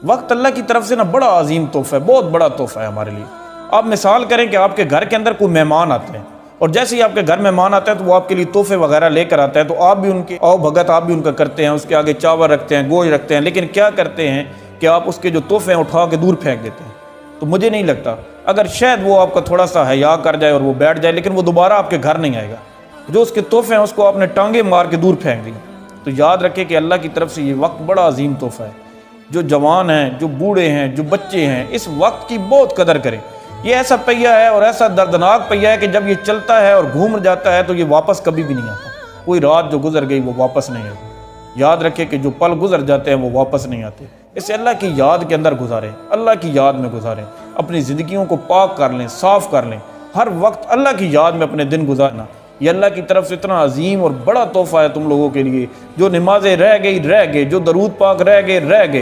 वक्त अल्लाह की तरफ से ना बड़ा अजीम तोहफ़ा है, बहुत बड़ा तोहफ़ा है हमारे लिए। आप मिसाल करें कि आपके घर के अंदर कोई मेहमान आते हैं और जैसे ही आपके घर मेहमान आता है तो वो आपके लिए तोहफे वगैरह लेकर आता है, तो आप भी उनके आओ भगत आप भी उनका करते हैं, उसके आगे चावल रखते हैं, गोश्त रखते हैं, लेकिन क्या करते हैं कि आप उसके जो तोहफे हैं उठा के दूर फेंक देते हैं। तो मुझे नहीं लगता, अगर शायद वो आपका थोड़ा सा हया कर जाए और वो बैठ जाए, लेकिन वो दोबारा आपके घर नहीं आएगा। जो उसके तोहफे हैं उसको आपने टांगे मार के दूर फेंक दिए। तो याद रखें कि अल्लाह की तरफ से ये वक्त बड़ा अजीम तोहफा है। जो जवान हैं, जो बूढ़े हैं, जो बच्चे हैं, इस वक्त की बहुत कदर करें। ये ऐसा पहिया है और ऐसा दर्दनाक पहिया है कि जब ये चलता है और घूम जाता है तो ये वापस कभी भी नहीं आता। कोई रात जो गुजर गई वो वापस नहीं आती। याद रखें कि जो पल गुजर जाते हैं वो वापस नहीं आते। इसे अल्लाह की याद के अंदर गुजारें, अल्लाह की याद में गुजारें, अपनी ज़िंदगियों को पाक कर लें, साफ़ कर लें। हर वक्त अल्लाह की याद में अपने दिन गुजारना, ये अल्लाह की तरफ से इतना अजीम और बड़ा तोहफ़ा है तुम लोगों के लिए। जो नमाजें रह गई, जो दरूद पाक रह गए,